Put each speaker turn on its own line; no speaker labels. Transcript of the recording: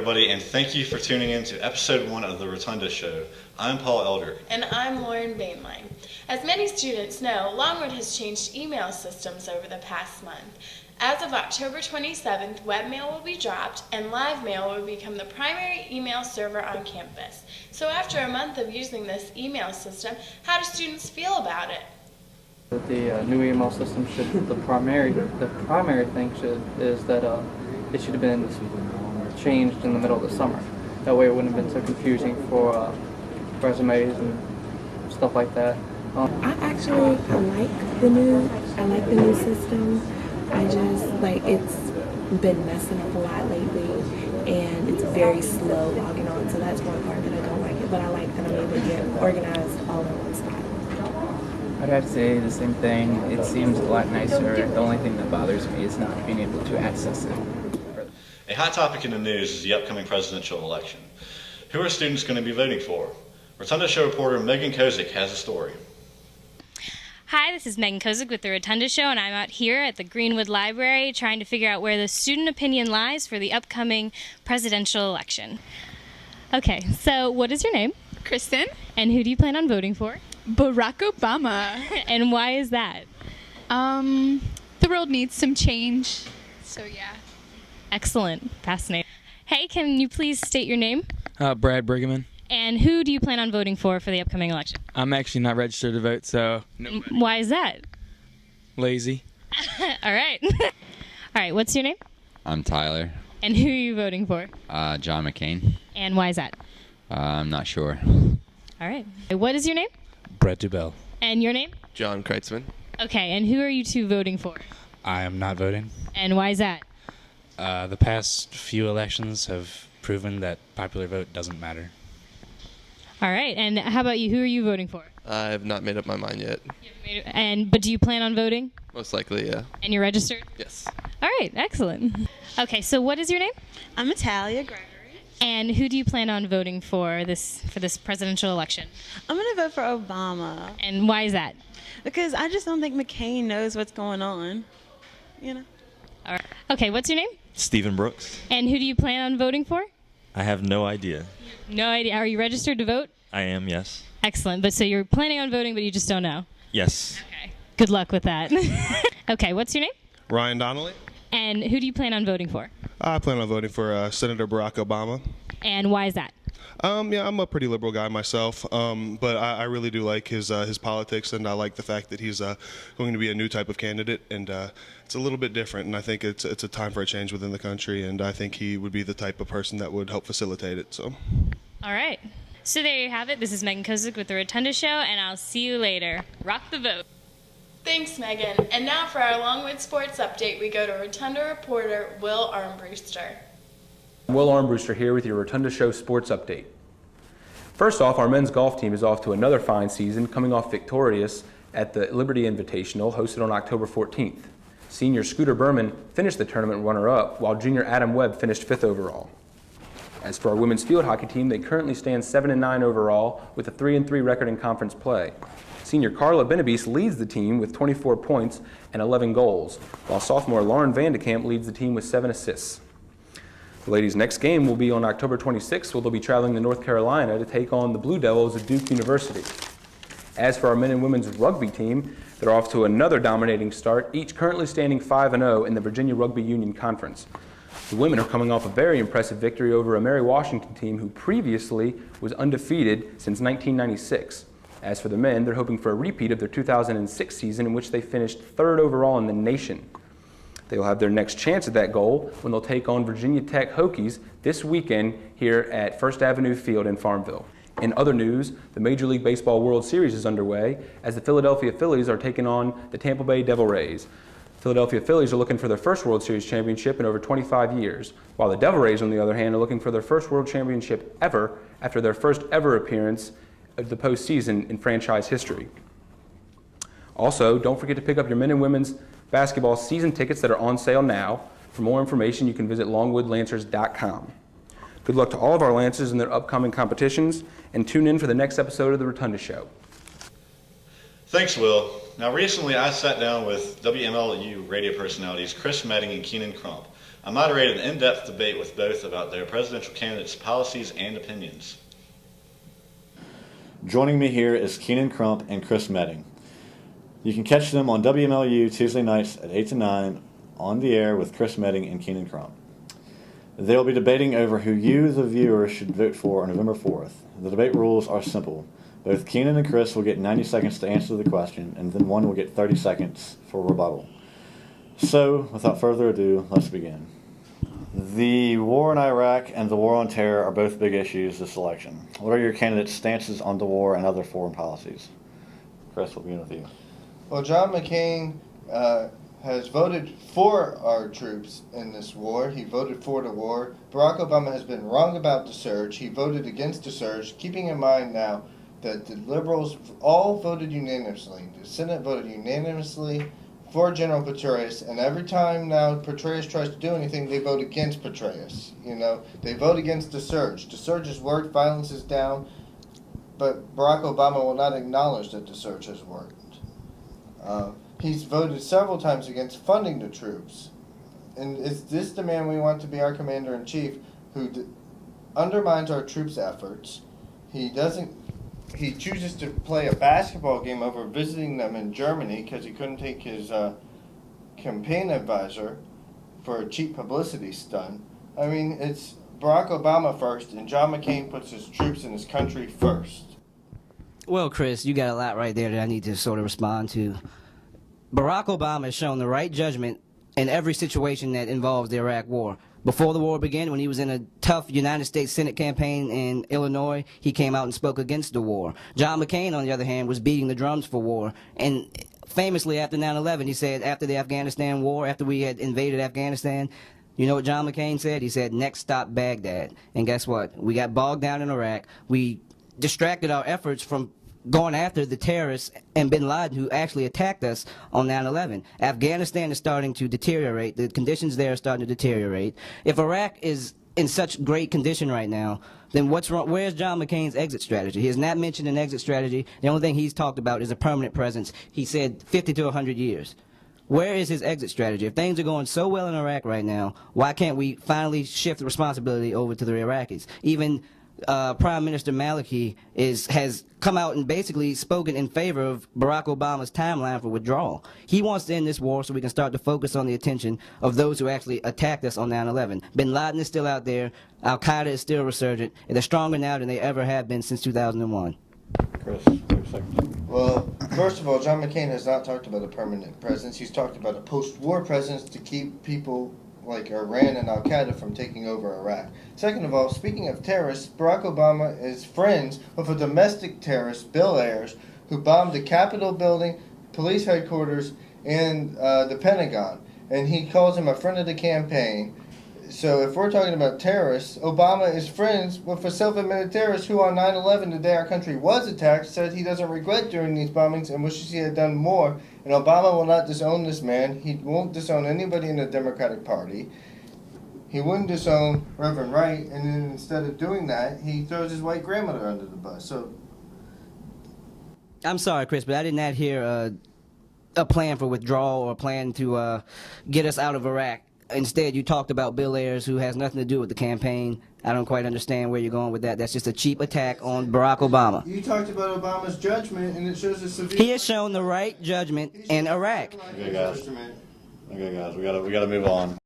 everybody, and thank you for tuning in to episode 1 of the Rotunda Show. I'm Paul Elder.
And I'm Lauren Bainline. As many students know, Longwood has changed email systems over the past month. As of October 27th, webmail will be dropped and live mail will become the primary email server on campus. So after a month of using this email system, how do students feel about it?
The new email system the primary thing is that it should have been changed in the middle of the summer. That way it wouldn't have been so confusing for resumes and stuff like that.
I like the new system. I just it's been messing up a lot lately, and it's very slow logging on. So that's one part that I don't like it. But I like that I'm able to get organized all in one spot.
I'd have to say the same thing. It seems a lot nicer. The only thing that bothers me is not being able to access it.
A hot topic in the news is the upcoming presidential election. Who are students going to be voting for? Rotunda Show reporter Megan Kozik has a story.
Hi, this is Megan Kozik with the Rotunda Show, and I'm out here at the Greenwood Library trying to figure out where the student opinion lies for the upcoming presidential election. Okay, so what is your name?
Kristen.
And who do you plan on voting for?
Barack Obama.
And why is that?
The world needs some change, so yeah.
Excellent. Fascinating. Hey, can you please state your name?
Brad Brigham.
And who do you plan on voting for the upcoming election?
I'm actually not registered to vote, so nobody.
Why is that?
Lazy.
All right. All right, what's your name?
I'm Tyler.
And who are you voting for?
John McCain.
And why is that?
I'm not sure.
All right. What is your name?
Brett Dubell.
And your name?
John Kreitzman.
Okay, and who are you two voting for?
I am not voting.
And why is that?
The past few elections have proven that popular vote doesn't matter.
All right, and how about you? Who are you voting for?
I have not made up my mind yet.
But do you plan on voting?
Most likely, yeah.
And you're registered?
Yes.
All right, excellent. Okay, so what is your name?
I'm Natalia Gregory.
And who do you plan on voting for this presidential election?
I'm going to vote for Obama.
And why is that?
Because I just don't think McCain knows what's going on, you know?
All right. Okay, what's your name?
Stephen Brooks.
And who do you plan on voting for?
I have no idea.
No idea. Are you registered to vote?
I am, yes.
Excellent. But so you're planning on voting, but you just don't know?
Yes.
Okay. Good luck with that. Okay, what's your name?
Ryan Donnelly.
And who do you plan on voting for?
I plan on voting for Senator Barack Obama.
And why is that?
Yeah, I'm a pretty liberal guy myself, but I really do like his politics, and I like the fact that he's going to be a new type of candidate, and it's a little bit different, and I think it's a time for a change within the country, and I think he would be the type of person that would help facilitate it. So.
All right. So there you have it. This is Megan Kozik with the Rotunda Show, and I'll see you later. Rock the vote.
Thanks, Megan. And now for our Longwood sports update, we go to Rotunda reporter Will Armbruster.
Will Armbruster here with your Rotunda Show sports update. First off, our men's golf team is off to another fine season, coming off victorious at the Liberty Invitational hosted on October 14th. Senior Scooter Berman finished the tournament runner-up, while junior Adam Webb finished 5th overall. As for our women's field hockey team, they currently stand 7-9 overall with a 3-3 record in conference play. Senior Carla Benabis leads the team with 24 points and 11 goals, while sophomore Lauren Vandekamp leads the team with 7 assists. The ladies' next game will be on October 26th, where they'll be traveling to North Carolina to take on the Blue Devils of Duke University. As for our men and women's rugby team, they're off to another dominating start, each currently standing 5-0 in the Virginia Rugby Union Conference. The women are coming off a very impressive victory over a Mary Washington team who previously was undefeated since 1996. As for the men, they're hoping for a repeat of their 2006 season in which they finished 3rd overall in the nation. They will have their next chance at that goal when they'll take on Virginia Tech Hokies this weekend here at First Avenue Field in Farmville. In other news, the Major League Baseball World Series is underway as the Philadelphia Phillies are taking on the Tampa Bay Devil Rays. Philadelphia Phillies are looking for their first World Series championship in over 25 years, while the Devil Rays, on the other hand, are looking for their first World Championship ever after their first ever appearance of the postseason in franchise history. Also, don't forget to pick up your men and women's basketball season tickets that are on sale now. For more information, you can visit longwoodlancers.com. Good luck to all of our Lancers in their upcoming competitions, and tune in for the next episode of The Rotunda Show.
Thanks, Will. Now, recently I sat down with WMLU radio personalities Chris Medding and Keenan Crump I moderated an in-depth debate with both about their presidential candidates' policies and opinions. Joining me here is Keenan Crump and Chris Medding. You can catch them on WMLU Tuesday nights at 8 to 9 on the air with Chris Medding and Keenan Crump. They will be debating over who you, the viewer, should vote for on November 4th. The debate rules are simple. Both Keenan and Chris will get 90 seconds to answer the question, and then one will get 30 seconds for rebuttal. So, without further ado, let's begin. The war in Iraq and the war on terror are both big issues this election. What are your candidates' stances on the war and other foreign policies? Chris, we'll begin with you.
Well, John McCain has voted for our troops in this war. He voted for the war. Barack Obama has been wrong about the surge. He voted against the surge, keeping in mind now that the liberals all voted unanimously. The Senate voted unanimously for General Petraeus, and every time now Petraeus tries to do anything, they vote against Petraeus. You know, they vote against the surge. The surge has worked, violence is down, but Barack Obama will not acknowledge that the surge has worked. He's voted several times against funding the troops. And is this the man we want to be our commander-in-chief who undermines our troops' efforts? He chooses to play a basketball game over visiting them in Germany because he couldn't take his campaign advisor for a cheap publicity stunt. I mean, it's Barack Obama first, and John McCain puts his troops and his country first.
Well, Chris, you got a lot right there that I need to sort of respond to. Barack Obama has shown the right judgment in every situation that involves the Iraq War. Before the war began, when he was in a tough United States Senate campaign in Illinois, he came out and spoke against the war. John McCain, on the other hand, was beating the drums for war. And famously, after 9/11, he said, after the Afghanistan war, after we had invaded Afghanistan, you know what John McCain said? He said, next stop, Baghdad. And guess what? We got bogged down in Iraq. We distracted our efforts from going after the terrorists and bin Laden who actually attacked us on 9/11. Afghanistan is starting to deteriorate. The conditions there are starting to deteriorate. If Iraq is in such great condition right now, then what's wrong? Where's John McCain's exit strategy? He has not mentioned an exit strategy. The only thing he's talked about is a permanent presence. He said 50 to 100 years. Where is his exit strategy? If things are going so well in Iraq right now, why can't we finally shift the responsibility over to the Iraqis? Even Prime Minister Maliki has come out and basically spoken in favor of Barack Obama's timeline for withdrawal. He wants to end this war so we can start to focus on the attention of those who actually attacked us on 9/11. Bin Laden is still out there. Al-Qaeda is still resurgent. And they're stronger now than they ever have been since 2001.
Chris, 30 seconds.
Well, first of all, John McCain has not talked about a permanent presence. He's talked about a post-war presence to keep people like Iran and Al-Qaeda from taking over Iraq. Second of all, speaking of terrorists, Barack Obama is friends with a domestic terrorist, Bill Ayers, who bombed the Capitol building, police headquarters, and the Pentagon. And he calls him a friend of the campaign. So if we're talking about terrorists, Obama is friends with a self-admitted terrorist who on 9/11, the day our country was attacked, said he doesn't regret doing these bombings and wishes he had done more. And Obama will not disown this man. He won't disown anybody in the Democratic Party. He wouldn't disown Reverend Wright, and then instead of doing that, he throws his white grandmother under the bus. So,
I'm sorry, Chris, but I did not hear a plan for withdrawal or a plan to get us out of Iraq. Instead, you talked about Bill Ayers, who has nothing to do with the campaign. I don't quite understand where you're going with that. That's just a cheap attack on Barack Obama.
You talked about Obama's judgment, and it shows a severe...
He has shown the right judgment in Iraq.
Okay, guys. We gotta move on.